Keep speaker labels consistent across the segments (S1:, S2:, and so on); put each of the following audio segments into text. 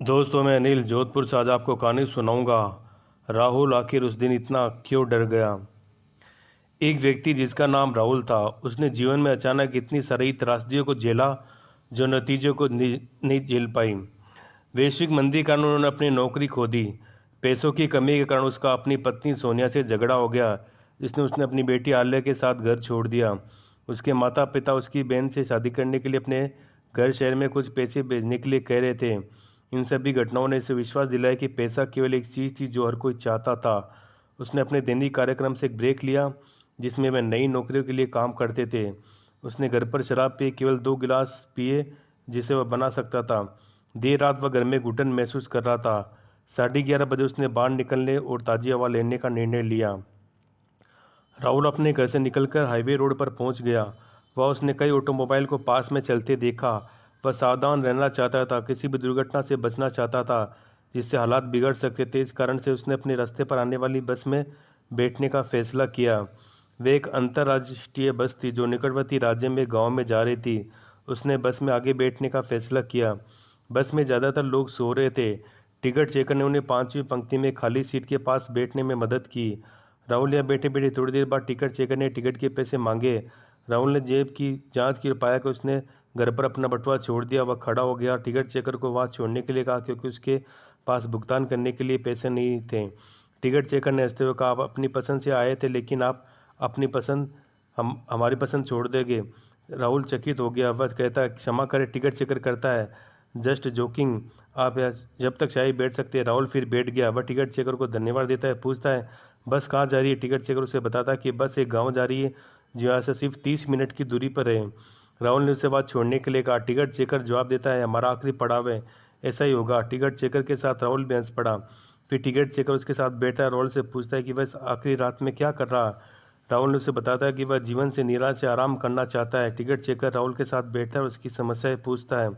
S1: दोस्तों, मैं अनिल जोधपुर से आज आपको कहानी सुनाऊंगा। राहुल आखिर उस दिन इतना क्यों डर गया। एक व्यक्ति जिसका नाम राहुल था, उसने जीवन में अचानक इतनी सारी त्रासदियों को झेला जो नतीजों को नहीं झेल पाई। वैश्विक मंदी के कारण उन्होंने अपनी नौकरी खो दी। पैसों की कमी के कारण उसका अपनी पत्नी सोनिया से झगड़ा हो गया, जिसने उसने अपनी बेटी आलिया के साथ घर छोड़ दिया। उसके माता पिता उसकी बहन से शादी करने के लिए अपने घर शहर में कुछ पैसे भेजने के लिए कह रहे थे। इन सभी घटनाओं ने उसे विश्वास दिलाया कि पैसा केवल एक चीज़ थी जो हर कोई चाहता था। उसने अपने दैनिक कार्यक्रम से एक ब्रेक लिया, जिसमें वह नई नौकरियों के लिए काम करते थे। उसने घर पर शराब पी केवल 2 गिलास पिए, जिसे वह बना सकता था। देर रात वह घर में घुटन महसूस कर रहा था। 11:30 बजे उसने बाहर निकलने और ताज़ी हवा लेने का निर्णय लिया। राहुल अपने घर से निकलकर हाईवे रोड पर पहुंच गया। वह उसने कई ऑटोमोबाइल को पास में चलते देखा। वह सावधान रहना चाहता था, किसी भी दुर्घटना से बचना चाहता था जिससे हालात बिगड़ सकते थे। इस कारण से उसने अपने रास्ते पर आने वाली बस में बैठने का फैसला किया। वे एक अंतर्राष्ट्रीय बस थी जो निकटवर्ती राज्य में गांव में जा रही थी। उसने बस में आगे बैठने का फैसला किया। बस में ज़्यादातर लोग सो रहे थे। टिकट चेकर ने उन्हें 5वीं पंक्ति में खाली सीट के पास बैठने में मदद की। राहुल यहाँ बैठे बैठे थोड़ी देर बाद टिकट चेकर ने टिकट के पैसे मांगे। राहुल ने जेब की जांच की और पाया कि उसने घर पर अपना बटुआ छोड़ दिया। वह खड़ा हो गया, टिकट चेकर को वहाँ छोड़ने के लिए कहा, क्योंकि उसके पास भुगतान करने के लिए पैसे नहीं थे। टिकट चेकर ने हंसते हुए कहा, आप अपनी पसंद से आए थे, लेकिन आप अपनी पसंद हमारी पसंद छोड़ देंगे। राहुल चकित हो गया। वह कहता है, क्षमा करें, टिकट चेकर करता है, जस्ट जोकिंग। आप जब तक शायद बैठ सकते हैं। राहुल फिर बैठ गया। वह टिकट चेकर को धन्यवाद देता है, पूछता है, बस कहाँ जा रही है। टिकट चेकर उसे बताता है कि बस एक गांव जा रही है जो यहाँ से सिर्फ 30 मिनट की दूरी पर है। राहुल ने उसे बात छोड़ने के लिए कहा। टिकट चेकर जवाब देता है, हमारा आखिरी पड़ाव है, ऐसा ही होगा। टिकट चेकर के साथ राहुल भी हंस पड़ा। फिर टिकट चेकर उसके साथ बैठा है। राहुल से पूछता है कि वह इस आखिरी रात में क्या कर रहा। राहुल ने उसे बताता है कि वह जीवन से निराश या आराम करना चाहता है। टिकट चेकर राहुल के साथ बैठता है और उसकी समस्याएं पूछता है।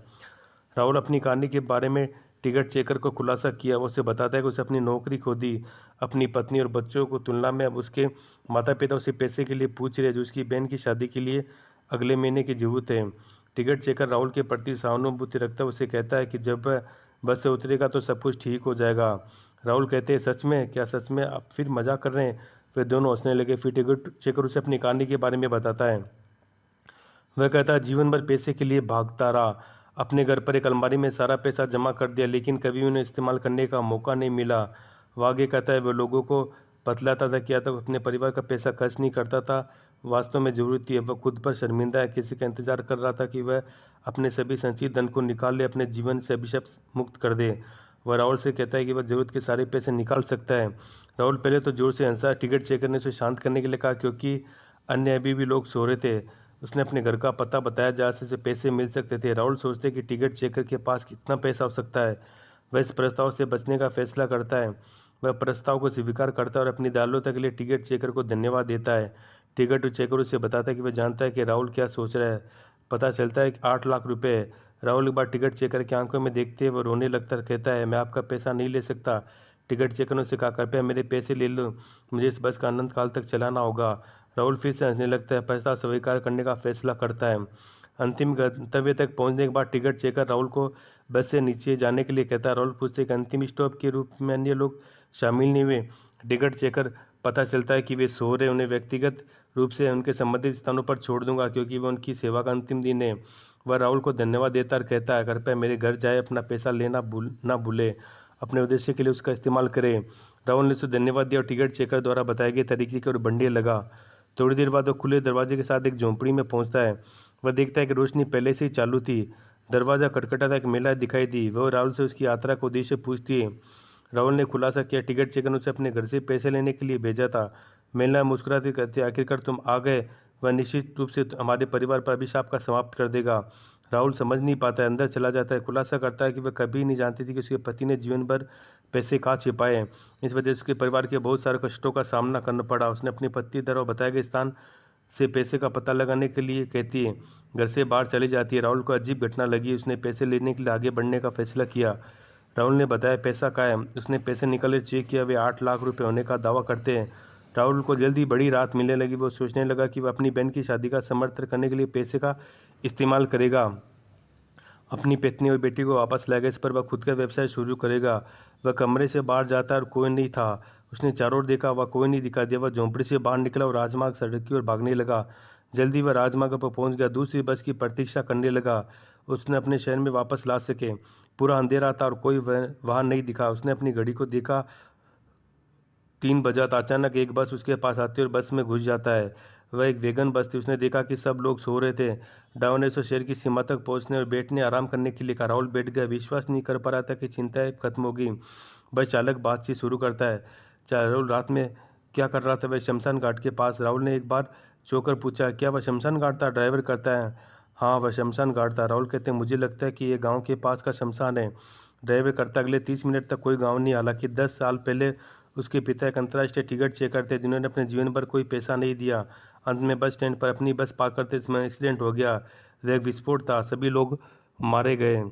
S1: राहुल अपनी कहानी के बारे में टिकट चेकर को खुलासा किया। वो उसे बताता है कि उसे अपनी नौकरी खो दी, अपनी पत्नी और बच्चों को तुलना में अब उसके माता पिता उसे पैसे के लिए पूछ रहे हैं जो उसकी बहन की शादी के लिए अगले महीने की जरूरत है। टिकट चेकर राहुल के प्रति सहानुभूति रखता है। उसे कहता है कि जब वह बस से उतरेगा तो सब कुछ ठीक हो जाएगा। राहुल कहते हैं, सच में? क्या सच में? आप फिर मजाक कर रहे हैं? वे दोनों हंसने लगे। फिर टिकट चेकर उसे अपनी कहानी के बारे में बताता है। वह कहता है, जीवन भर पैसे के लिए भागता रहा, अपने घर पर एक अलमारी में सारा पैसा जमा कर दिया, लेकिन कभी उन्हें इस्तेमाल करने का मौका नहीं मिला। वह आगे कहता है, वह लोगों को बतलाता था किया था, अपने परिवार का पैसा खर्च नहीं करता था, वास्तव में जरूरत थी। वह खुद पर शर्मिंदा है, किसी का इंतजार कर रहा था कि वह अपने सभी संचित धन को निकाल ले, अपने जीवन से अभिशाप मुक्त कर दे। वह राहुल से कहता है कि वह जरूरत के सारे पैसे निकाल सकता है। राहुल पहले तो जोर से हंसा। टिकट चेकर ने उसे शांत करने के लिए कहा, क्योंकि अन्य अभी भी लोग सो रहे थे। उसने अपने घर का पता बताया जहाँ से उसे पैसे मिल सकते थे। राहुल सोचते कि टिकट चेकर के पास कितना पैसा हो सकता है। वह इस प्रस्ताव से बचने का फैसला करता है। वह प्रस्ताव को स्वीकार करता है और अपनी दयालुता के लिए टिकट चेकर को धन्यवाद देता है। टिकट चेकर उसे बताता है कि वह जानता है कि राहुल क्या सोच रहा है। पता चलता है कि 8 लाख रुपए है। राहुल एक बार टिकट चेकर की आंखों में देखते हुए रोने लगता है, कहता है, मैं आपका पैसा नहीं ले सकता। टिकट चेकर ने उसे कहा, कृपया मेरे पैसे ले लो, मुझे इस बस का अनंत काल तक चलाना होगा। राहुल फिर से हंसने लगता है, पैसा स्वीकार करने का फैसला करता है। अंतिम गंतव्य तक पहुंचने के बाद टिकट चेकर राहुल को बस से नीचे जाने के लिए कहता है। राहुल पूछते कि अंतिम स्टॉप के रूप में अन्य लोग शामिल नहीं हुए। टिकट चेकर पता चलता है कि वे सो रहे। उन्हें व्यक्तिगत रूप से उनके संबंधित स्थानों पर छोड़ दूंगा, क्योंकि वह उनकी सेवा का अंतिम दिन है। वह राहुल को धन्यवाद देता और कहता है, कृपया मेरे घर जाए, अपना पैसा लेना ना भूले, अपने उद्देश्य के लिए उसका इस्तेमाल करें। राहुल ने उसे धन्यवाद दिया और टिकट चेकर द्वारा बताए गए तरीके की ओर बढ़ने लगा। थोड़ी देर बाद वह खुले दरवाजे के साथ एक झोंपड़ी में पहुंचता है। वह देखता है कि रोशनी पहले से ही चालू थी। दरवाजा खटखटाता, एक महिला दिखाई दी। वह राहुल से उसकी यात्रा का उद्देश्य पूछती है। राहुल ने खुलासा किया, टिकट चेकर ने उसे अपने घर से पैसे लेने के लिए भेजा था। महिला मुस्कुराती कहती, आखिरकार तुम आ गए। वह निश्चित रूप से हमारे परिवार पर अभिशाप का समाप्त कर देगा। राहुल समझ नहीं पाता है, अंदर चला जाता है। खुलासा करता है कि वह कभी नहीं जानती थी कि उसके पति ने जीवन भर पैसे कहाँ छिपाए हैं। इस वजह से उसके परिवार के बहुत सारे कष्टों का सामना करना पड़ा। उसने अपनी पत्नी द्वारा बताए गए स्थान से पैसे का पता लगाने के लिए कहती है, घर से बाहर चली जाती है। राहुल को अजीब घटना लगी। उसने पैसे लेने के लिए आगे बढ़ने का फैसला किया। राहुल ने बताया, पैसा कहाँ है। उसने पैसे निकाले, चेक किया, वे 8 लाख रुपए होने का दावा करते हैं। राहुल को जल्दी बड़ी राहत मिलने लगी। वो सोचने लगा कि वह अपनी बहन की शादी का समर्थन करने के लिए पैसे का इस्तेमाल करेगा अपनी पत्नी और बेटी को वापस लाएगा। इस पर वह खुद का व्यवसाय शुरू करेगा। वह कमरे से बाहर जाता और कोई नहीं था। उसने चारों ओर देखा, वह कोई नहीं दिखा दिया। वह झोंपड़ी से बाहर निकला और राजमार्ग सड़क की ओर भागने लगा। जल्दी वह राजमार्ग पर पहुंच गया। दूसरी बस की प्रतीक्षा करने लगा। उसने अपने शहर में वापस ला सके। पूरा अंधेरा था और कोई वहां नहीं दिखा। उसने अपनी घड़ी को देखा, 3 बजा था। अचानक एक बस उसके पास आती है और बस में घुस जाता है। वह एक वैगन बस थी। उसने देखा कि सब लोग सो रहे थे। ड्राइवर ने उसे शहर की सीमा तक पहुंचने और बैठने आराम करने के लिए कहा। राहुल बैठ गया। विश्वास नहीं कर पा रहा था कि चिंताएं खत्म हो गई। बस चालक बातचीत शुरू करता है। राहुल रात में क्या कर रहा था? वह शमशान घाट के पास। राहुल ने एक बार चौंकर पूछा, क्या वह शमशान घाट था? ड्राइवर करता है, हाँ वह शमशान घाट था। राहुल कहते हैं, मुझे लगता है कि यह गाँव के पास का शमशान है। ड्राइवर करता, अगले 30 मिनट तक कोई गाँव नहीं। हालांकि 10 साल पहले उसके पिता एक अंतर्राष्ट्रीय टिकट चेकर थे जिन्होंने अपने जीवन भर कोई पैसा नहीं दिया। अंत में बस स्टैंड पर अपनी बस पार्क करते समय एक्सीडेंट हो गया। वह एक विस्फोट था। सभी लोग मारे गए।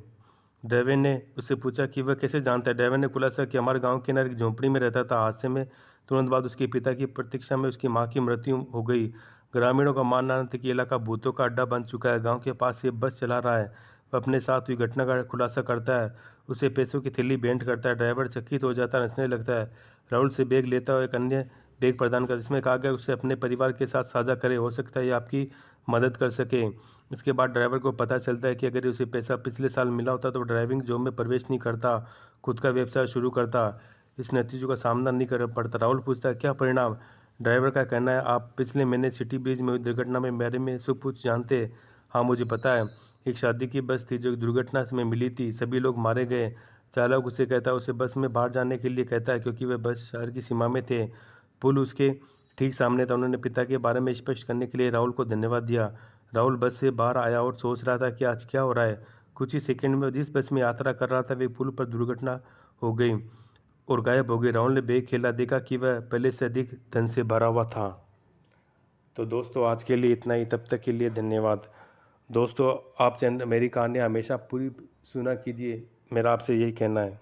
S1: ड्राइवर ने उससे पूछा कि वह कैसे जानता है। ड्राइवर ने खुलासा कि हमारे गांव के किनारे एक झोंपड़ी में रहता था। हादसे में तुरंत बाद उसके पिता की प्रतीक्षा में उसकी मां की मृत्यु हो गई। ग्रामीणों का मानना था कि इलाका भूतों का अड्डा बन चुका है। गांव के पास से बस चला रहा है। वह अपने साथ हुई घटना का खुलासा करता है। उसे पैसों की थैली भेंट करता है। ड्राइवर चकित हो जाता है, हंसने लगता है। राहुल से बैग लेता है और एक अन्य बैग प्रदान कर, जिसमें कहा गया उसे अपने परिवार के साथ साझा करे, हो सकता है ये आपकी मदद कर सके। इसके बाद ड्राइवर को पता चलता है कि अगर उसे पैसा पिछले साल मिला होता तो ड्राइविंग जॉब में प्रवेश नहीं करता, खुद का व्यवसाय शुरू करता, इस नतीजों का सामना नहीं कर पड़ता। राहुल पूछता है, क्या परिणाम? ड्राइवर का कहना है, आप पिछले महीने सिटी ब्रिज में हुई दुर्घटना में मेरे में सब कुछ जानते? हाँ मुझे पता है। एक शादी की बस थी जो एक दुर्घटना में मिली थी। सभी लोग मारे गए। चालक उसे कहता है, उसे बस में बाहर जाने के लिए कहता है क्योंकि वह बस शहर की सीमा में थे। पुल उसके ठीक सामने था। उन्होंने पिता के बारे में स्पष्ट करने के लिए राहुल को धन्यवाद दिया। राहुल बस से बाहर आया और सोच रहा था कि आज क्या हो रहा है। कुछ ही सेकंड में जिस बस में यात्रा कर रहा था वे पुल पर दुर्घटना हो गई और गायब हो गई। राहुल ने बैग खेला, देखा कि वह पहले से अधिक धन से भरा हुआ था। तो दोस्तों आज के लिए इतना ही। तब तक के लिए धन्यवाद। दोस्तों आप चैनल मेरी कहानी हमेशा पूरी सुना कीजिए, मेरा आपसे यही कहना है।